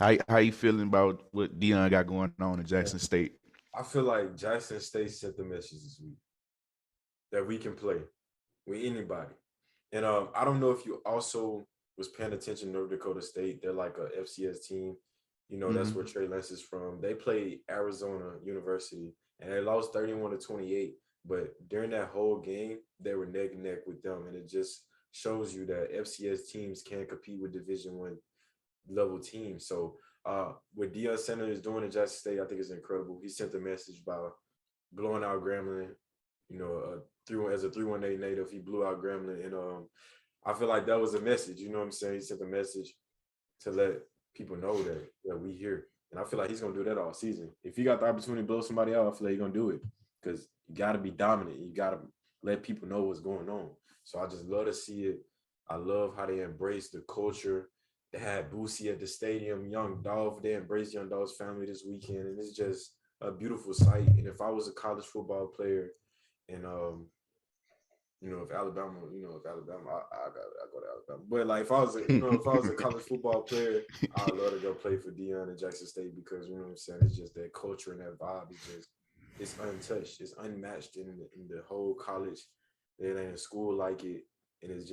How you feeling about what Deion got going on in Jackson State? I feel like Jackson State sent the message this week that we can play with anybody. And I don't know if you also was paying attention to North Dakota State. They're like a FCS team. You know, that's where Hmm. Trey Lance is from. They played Arizona University and they lost 31-28. But during that whole game, they were neck and neck with them. And it just shows you that FCS teams can compete with Division 1 level teams. So what Deion Sanders is doing in Jackson State, I think is incredible. He sent a message by blowing out Grambling, as a 318 native, he blew out Grambling. And I feel like that was a message, you know what I'm saying? He sent a message to let people know that we here. And I feel like he's gonna do that all season. If he got the opportunity to blow somebody out, I feel like he's gonna do it. Because you gotta be dominant. You gotta let people know what's going on. So I just love to see it. I love how they embrace the culture. They had Boosie at the stadium, Young Dolph. They embraced Young Dolph's family this weekend, and it's just a beautiful sight. And if I was a college football player, and if Alabama, I go to Alabama. But like if I was a college football player, I'd love to go play for Deion and Jackson State because you know what I'm saying. It's just that culture and that vibe is just it's untouched, it's unmatched in the whole college. It ain't a school like it, and it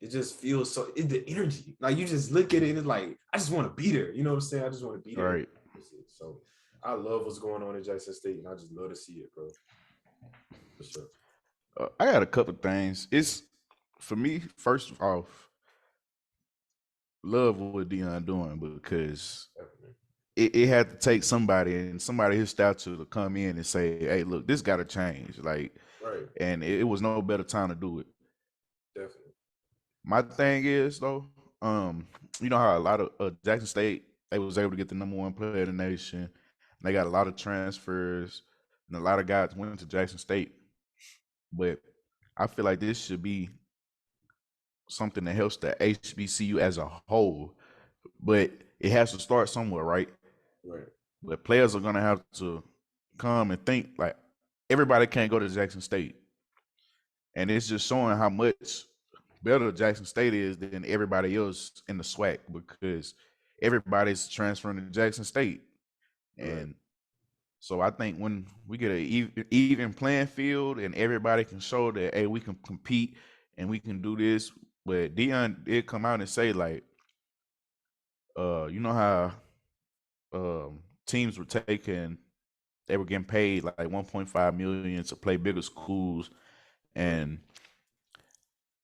just feels so. It's the energy. Like you just look at it and it's like I just want to be there. You know what I'm saying? I just want to be there. Right. So I love what's going on in Jackson State, and I just love to see it, bro. For sure. I got a couple things. It's for me. First off, love what Deion doing because Definitely. it had to take somebody and somebody his stature to come in and say, "Hey, look, this got to change." Like, Right. and it was no better time to do it. Definitely. My thing is though, you know how a lot of Jackson State they was able to get the number one player in the nation. And they got a lot of transfers, and a lot of guys went to Jackson State. But I feel like this should be something that helps the HBCU as a whole. But it has to start somewhere, right? Right. But players are gonna have to come and think like everybody can't go to Jackson State, and it's just showing how much better Jackson State is than everybody else in the SWAC because everybody's transferring to Jackson State, Right. and so I think when we get a even playing field and everybody can show that hey we can compete and we can do this, but Dion did come out and say like you know how teams were taking they were getting paid like 1.5 million to play bigger schools Right. and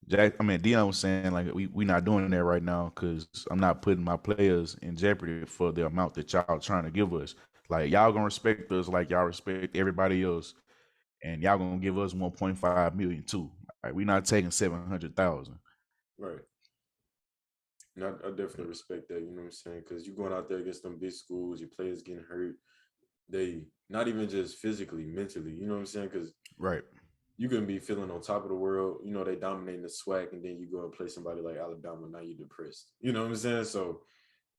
Dion was saying like we not doing that right now because I'm not putting my players in jeopardy for the amount that y'all trying to give us. Like y'all gonna respect us like y'all respect everybody else, and y'all gonna give us 1.5 million too. Like we not taking 700,000. Right. And I definitely respect that, you know what I'm saying? Because you're going out there against them big schools, your players getting hurt. They not even just physically, mentally, you know what I'm saying? Because Right. you can be feeling on top of the world, they dominating the SWAC, and then you go and play somebody like Alabama, now you're depressed. You know what I'm saying? So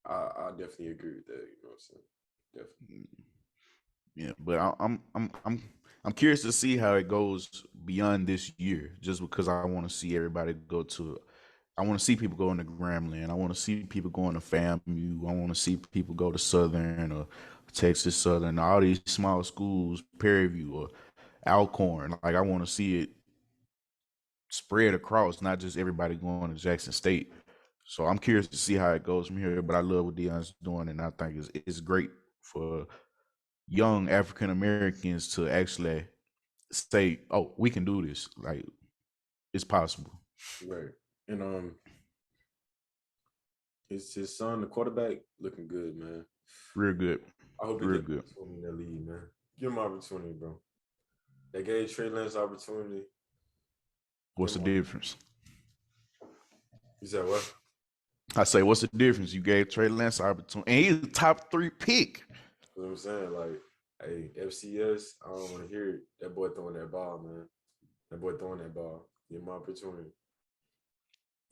I definitely agree with that, you know what I'm saying? Definitely. Yeah, but I'm curious to see how it goes beyond this year, just because I want to see everybody go to. I want to see people go into Grambling. I want to see people go into FAMU. I want to see people go to Southern or Texas Southern, all these small schools, Prairie View or Alcorn. Like I want to see it spread across, not just everybody going to Jackson State. So I'm curious to see how it goes from here. But I love what Deion's doing, and I think it's great for young African Americans to actually say, "Oh, we can do this. Like it's possible." Right. And his son, the quarterback, looking good, man. Real good, I hope he real gets good. opportunity in the league, man. Give him opportunity, bro. They gave Trey Lance opportunity. Give What's him the opportunity. difference? You said what? I say, what's the difference? You gave Trey Lance opportunity, and he's a top three pick. You know what I'm saying? Like, hey, FCS, I don't want to hear it. That boy throwing that ball, man. That boy throwing that ball. Give him opportunity.